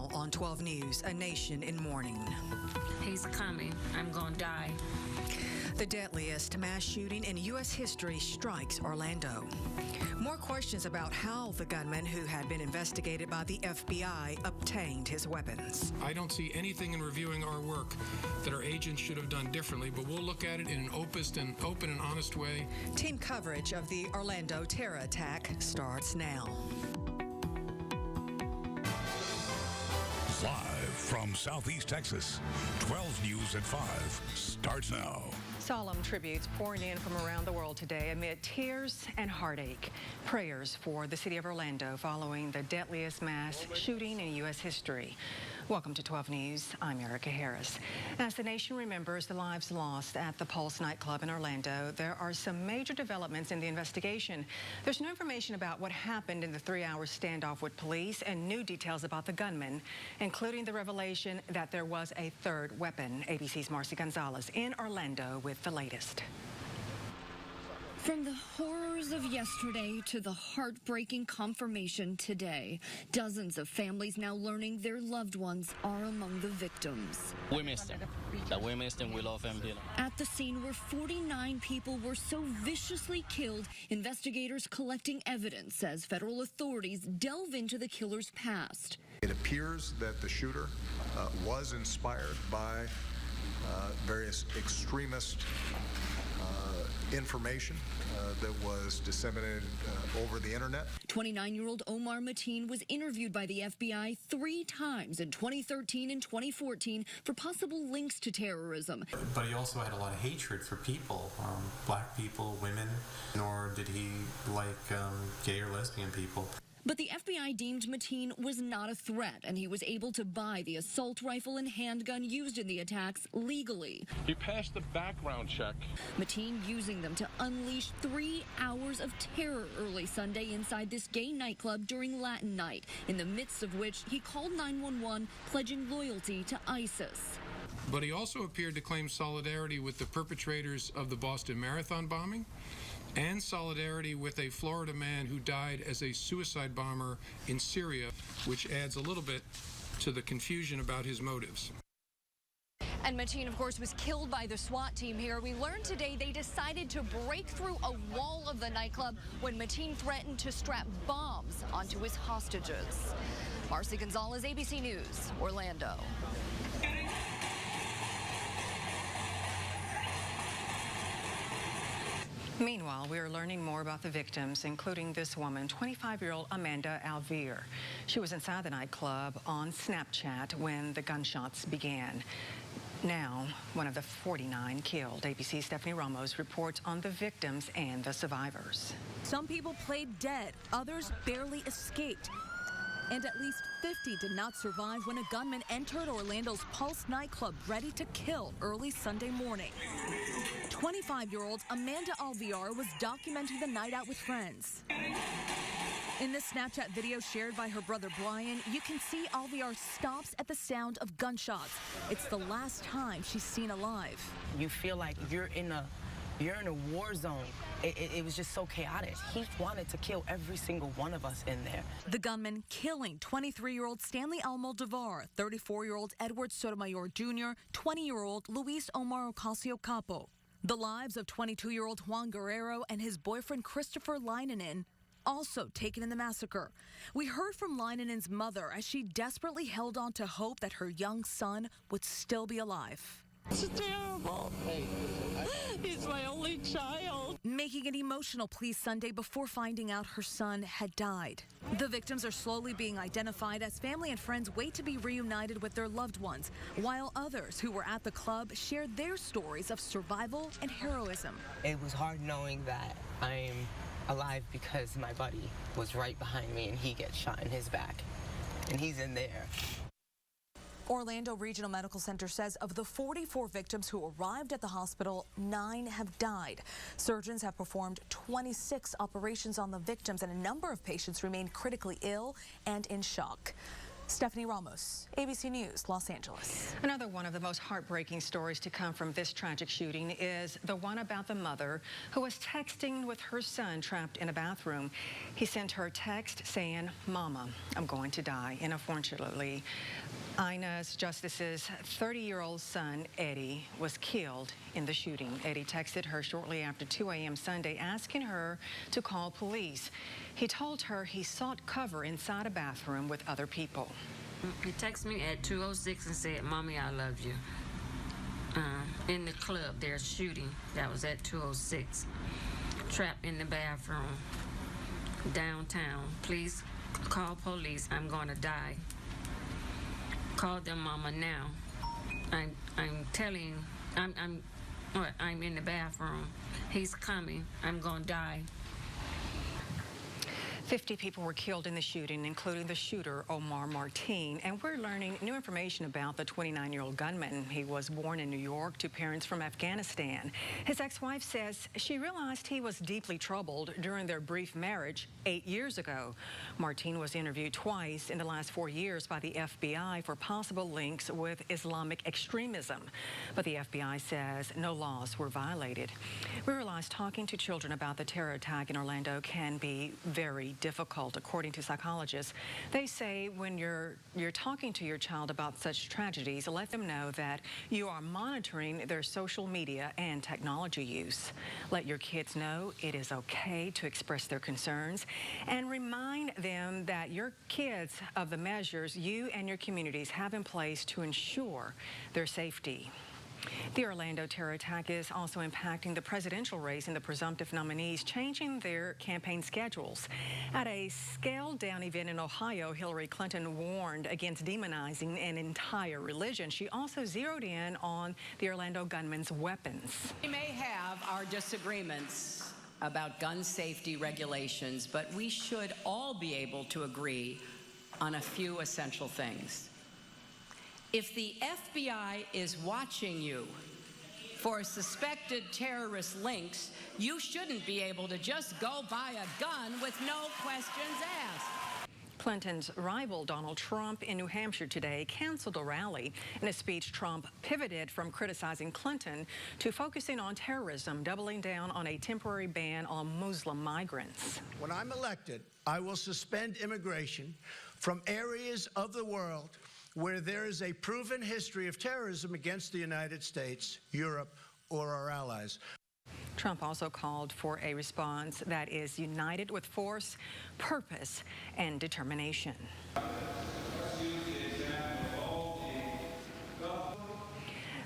Now on 12 News, a nation in mourning. He's coming. I'm gonna die. The deadliest mass shooting in U.S. history strikes Orlando. More questions about how the gunman, who had been investigated by the FBI, obtained his weapons. I don't see anything in reviewing our work that our agents should have done differently, but we'll look at it in an open and honest way. Team coverage of the Orlando terror attack starts now. Live from Southeast Texas, 12 News at 5 starts now. Solemn tributes pouring in from around the world today amid tears and heartache. Prayers for the city of Orlando following the deadliest mass shooting in U.S. history. Welcome to 12 News. I'm Erica Harris. As the nation remembers the lives lost at the Pulse nightclub in Orlando, there are some major developments in the investigation. There's no information about what happened in the 3-hour standoff with police and new details about the gunman, including the revelation that there was a third weapon. ABC's Marcy Gonzalez in Orlando with the latest. From the horrors of yesterday to the heartbreaking confirmation today, dozens of families now learning their loved ones are among the victims. We missed him. We missed him. We love him. At the scene where 49 people were so viciously killed, investigators collecting evidence as federal authorities delve into the killer's past. It appears that the shooter was inspired by various extremist information that was disseminated over the internet. 29-year-old Omar Mateen was interviewed by the FBI 3 times in 2013 and 2014 for possible links to terrorism. But he also had a lot of hatred for people, black people, women, nor did he like gay or lesbian people. But the FBI deemed Mateen was not a threat, and he was able to buy the assault rifle and handgun used in the attacks legally. He passed the background check. Mateen using them to unleash 3 hours of terror early Sunday inside this gay nightclub during Latin night, in the midst of which he called 911, pledging loyalty to ISIS. But he also appeared to claim solidarity with the perpetrators of the Boston Marathon bombing and solidarity with a Florida man who died as a suicide bomber in Syria, which adds a little bit to the confusion about his motives. And Mateen, of course, was killed by the SWAT team here. We learned today they decided to break through a wall of the nightclub when Mateen threatened to strap bombs onto his hostages. Marcy Gonzalez, ABC News, Orlando. Meanwhile, we are learning more about the victims, including this woman, 25-year-old Amanda Alvear. She was inside the nightclub on Snapchat when the gunshots began. Now, one of the 49 killed. ABC's Stephanie Ramos reports on the victims and the survivors. Some people played dead, others barely escaped. And at least 50 did not survive when a gunman entered Orlando's Pulse nightclub ready to kill early Sunday morning. 25-year-old Amanda Alvear was documenting the night out with friends. In this Snapchat video shared by her brother Brian, you can see Alvear stops at the sound of gunshots. It's the last time she's seen alive. You feel like you're in a war zone. It was just so chaotic. He wanted to kill every single one of us in there. The gunman killing 23-year-old Stanley Almodovar, 34-year-old Edward Sotomayor Jr., 20-year-old Luis Omar Ocasio-Capo. The lives of 22-year-old Juan Guerrero and his boyfriend Christopher Leinenen, also taken in the massacre. We heard from Leinenen's mother as she desperately held on to hope that her young son would still be alive. It's terrible. He's my only child. Making an emotional plea Sunday before finding out her son had died. The victims are slowly being identified as family and friends wait to be reunited with their loved ones, while others who were at the club shared their stories of survival and heroism. It was hard knowing that I'm alive because my buddy was right behind me and he gets shot in his back, and he's in there. Orlando Regional Medical Center says of the 44 victims who arrived at the hospital, 9 have died. Surgeons have performed 26 operations on the victims, and a number of patients remain critically ill and in shock. Stephanie Ramos, ABC News, Los Angeles. Another one of the most heartbreaking stories to come from this tragic shooting is the one about the mother who was texting with her son trapped in a bathroom. He sent her a text saying, "Mama, I'm going to die." And unfortunately, Ina's Justice's 30-year-old son, Eddie, was killed in the shooting. Eddie texted her shortly after 2 a.m. Sunday asking her to call police. He told her he sought cover inside a bathroom with other people. He texted me at 2:06 and said, "Mommy, I love you." In the club, there's shooting. That was at 2:06. Trapped in the bathroom, downtown. Please call police. I'm going to die. Call them, Mama, now. I'm in the bathroom. He's coming. I'm going to die. 50 people were killed in the shooting, including the shooter, Omar Martin. And we're learning new information about the 29-year-old gunman. He was born in New York to parents from Afghanistan. His ex-wife says she realized he was deeply troubled during their brief marriage 8 years ago. Martin was interviewed twice in the last 4 years by the FBI for possible links with Islamic extremism. But the FBI says no laws were violated. We realize talking to children about the terror attack in Orlando can be very difficult, according to psychologists. They say when you're talking to your child about such tragedies, let them know that you are monitoring their social media and technology use. Let your kids know it is okay to express their concerns, and remind them that your kids of the measures you and your communities have in place to ensure their safety. The Orlando terror attack is also impacting the presidential race and the presumptive nominees changing their campaign schedules. At a scaled-down event in Ohio, Hillary Clinton warned against demonizing an entire religion. She also zeroed in on the Orlando gunman's weapons. We may have our disagreements about gun safety regulations, but we should all be able to agree on a few essential things. If the FBI is watching you for suspected terrorist links, you shouldn't be able to just go buy a gun with no questions asked. Clinton's rival Donald Trump in New Hampshire today canceled a rally. In a speech, Trump pivoted from criticizing Clinton to focusing on terrorism, doubling down on a temporary ban on Muslim migrants. When I'm elected, I will suspend immigration from areas of the world where there is a proven history of terrorism against the United States, Europe, or our allies. Trump also called for a response that is united with force, purpose, and determination.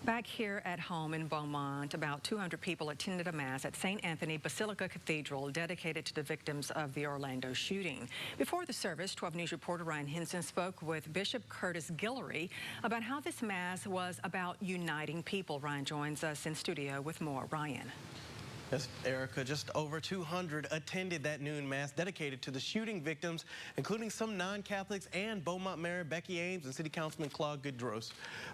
Back here at home in Beaumont, about 200 people attended a mass at St. Anthony Basilica Cathedral dedicated to the victims of the Orlando shooting. Before the service, 12 News reporter Ryan Henson spoke with Bishop Curtis Guillory about how this mass was about uniting people. Ryan joins us in studio with more. Ryan. Yes, Erica, just over 200 attended that noon mass dedicated to the shooting victims, including some non-Catholics and Beaumont Mayor Becky Ames and City Councilman Claude Goodros.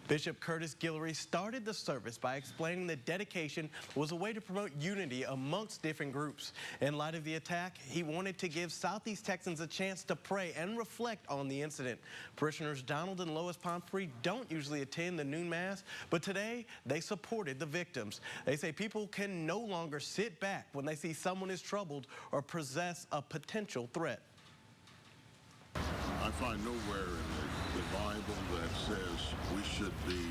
Bishop Curtis Guillory started the service by explaining that dedication was a way to promote unity amongst different groups. In light of the attack, he wanted to give Southeast Texans a chance to pray and reflect on the incident. Parishioners Donald and Lois Pomfrey don't usually attend the noon mass, but today they supported the victims. They say people can no longer sit back when they see someone is troubled or possess a potential threat. I find nowhere in the Bible that says we should be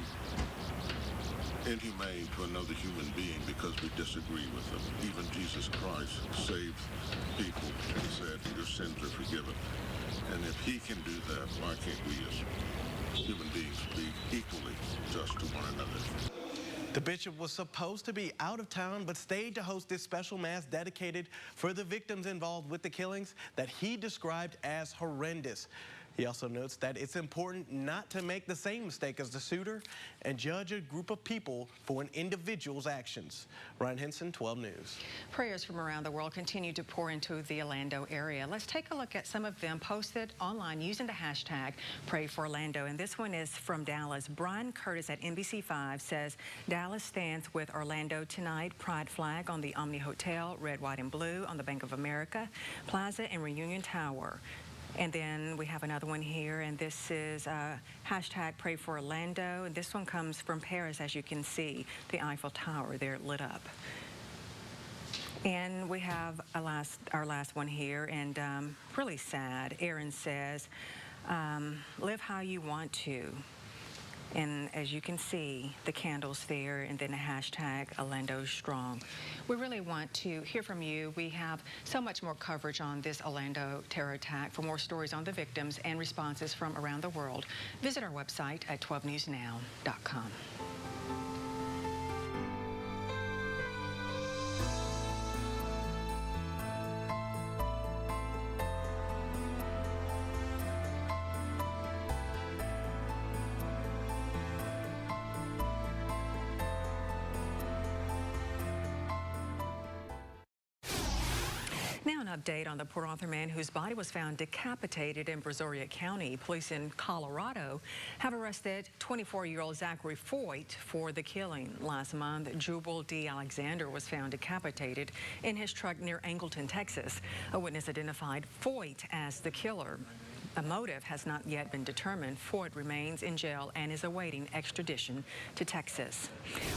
inhumane to another human being because we disagree with them. Even Jesus Christ saved people and said, "Your sins are forgiven." And if he can do that, why can't we as human beings be equally just to one another? The bishop was supposed to be out of town, but stayed to host this special mass dedicated for the victims involved with the killings that he described as horrendous. He also notes that it's important not to make the same mistake as the shooter and judge a group of people for an individual's actions. Ryan Henson, 12 News. Prayers from around the world continue to pour into the Orlando area. Let's take a look at some of them posted online using the hashtag #PrayForOrlando. And this one is from Dallas. Brian Curtis at NBC5 says, Dallas stands with Orlando tonight. Pride flag on the Omni Hotel, red, white, and blue on the Bank of America Plaza and Reunion Tower. And then we have another one here, and this is hashtag Pray for Orlando. And this one comes from Paris, as you can see, the Eiffel Tower there lit up. And we have our last one here, and really sad. Aaron says, live how you want to. And as you can see, the candles there, and then the hashtag Orlando Strong. We really want to hear from you. We have so much more coverage on this Orlando terror attack. For more stories on the victims and responses from around the world, visit our website at 12newsnow.com. Now an update on the Port Arthur man whose body was found decapitated in Brazoria County. Police in Colorado have arrested 24-year-old Zachary Foyt for the killing. Last month, Jubal D. Alexander was found decapitated in his truck near Angleton, Texas. A witness identified Foyt as the killer. A motive has not yet been determined. Foyt remains in jail and is awaiting extradition to Texas.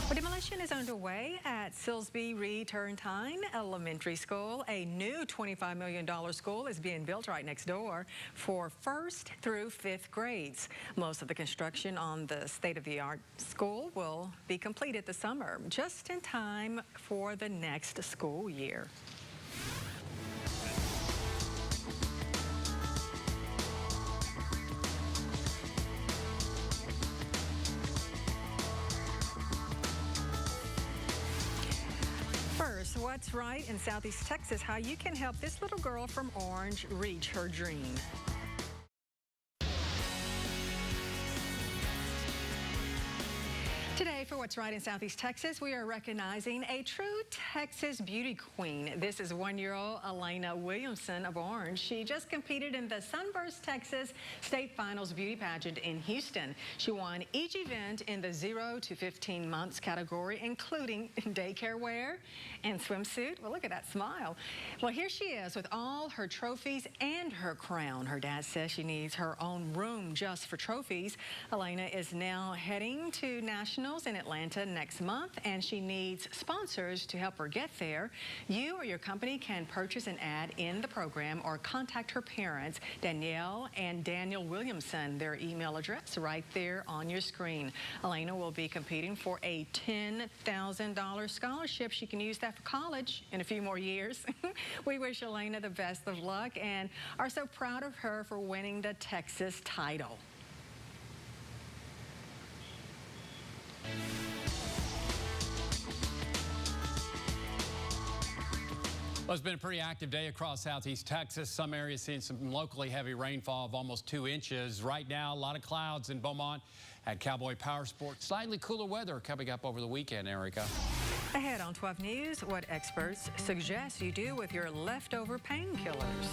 Well, demolition is underway at Silsbee Reed Turrentine Elementary School. A new $25 million school is being built right next door for 1st through 5th grades. Most of the construction on the state-of-the-art school will be completed this summer, just in time for the next school year. First, what's right in Southeast Texas, how you can help this little girl from Orange reach her dream. Today, for What's Right in Southeast Texas, we are recognizing a true Texas beauty queen. This is 1-year-old Elena Williamson of Orange. She just competed in the Sunburst, Texas State Finals beauty pageant in Houston. She won each event in the 0 to 15 months category, including daycare wear and swimsuit. Well, look at that smile. Well, here she is with all her trophies and her crown. Her dad says she needs her own room just for trophies. Elena is now heading to nationals in Atlanta next month, and she needs sponsors to help her get there. You or your company can purchase an ad in the program or contact her parents, Danielle and Daniel Williamson. Their email address right there on your screen. Elena will be competing for a $10,000 scholarship. She can use that for college in a few more years. We wish Elena the best of luck and are so proud of her for winning the Texas title. Well, it's been a pretty active day across Southeast Texas. Some areas seeing some locally heavy rainfall of almost 2 inches. Right now, a lot of clouds in Beaumont at Cowboy Power Sports. Slightly cooler weather coming up over the weekend, Erica. Ahead on 12 News, what experts suggest you do with your leftover painkillers.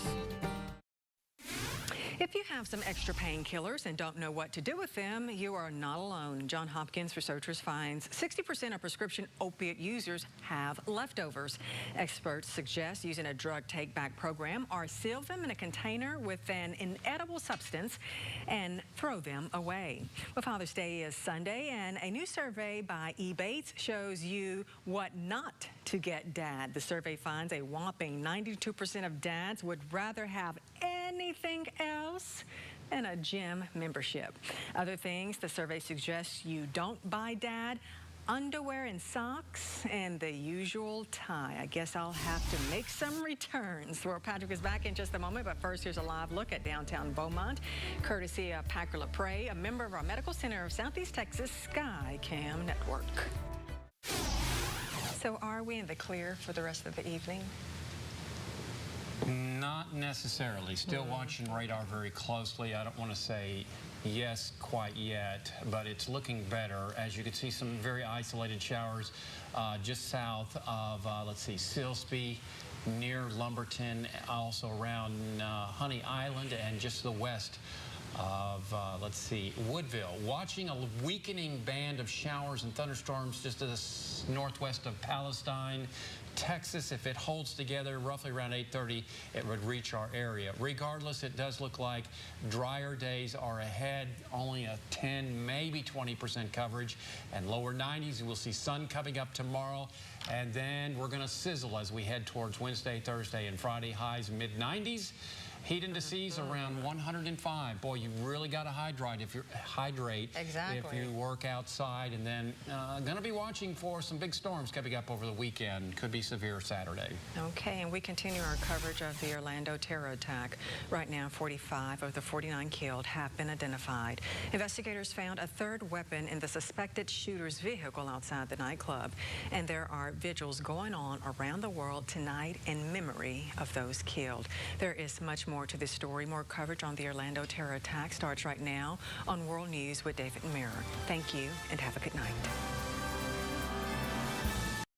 If you have some extra painkillers and don't know what to do with them, you are not alone. Johns Hopkins researchers finds 60% of prescription opiate users have leftovers. Experts suggest using a drug take-back program or seal them in a container with an inedible substance and throw them away. Well, Father's Day is Sunday, and a new survey by eBates shows you what not to get dad. The survey finds a whopping 92% of dads would rather have anything else than a gym membership. Other things the survey suggests you don't buy dad: underwear and socks and the usual tie. I guess I'll have to make some returns. Well, Patrick is back in just a moment, but first here's a live look at downtown Beaumont, courtesy of Packer LaPrey, a member of our Medical Center of Southeast Texas SkyCam Network. So are we in the clear for the rest of the evening? Not necessarily. Still watching radar very closely. I don't want to say yes quite yet, but it's looking better. As you can see, some very isolated showers just south of, let's see, Silsbee, near Lumberton, also around Honey Island, and just to the west of, let's see, Woodville. Watching a weakening band of showers and thunderstorms just to the northwest of Palestine. Texas, if it holds together roughly around 8:30, it would reach our area. Regardless, it does look like drier days are ahead, only a 10, maybe 20% coverage, and lower 90s. We'll see sun coming up tomorrow, and then we're going to sizzle as we head towards Wednesday, Thursday, and Friday. Highs mid-90s. Heat indices around 105. Boy, you really got to hydrate if you if you work outside. And then going to be watching for some big storms coming up over the weekend. Could be severe Saturday. Okay, and we continue our coverage of the Orlando terror attack. Right now, 45 of the 49 killed have been identified. Investigators found a third weapon in the suspected shooter's vehicle outside the nightclub. And there are vigils going on around the world tonight in memory of those killed. There is much more to this story. More coverage on the Orlando terror attack starts right now on World News with David Mirror. Thank you and have a good night.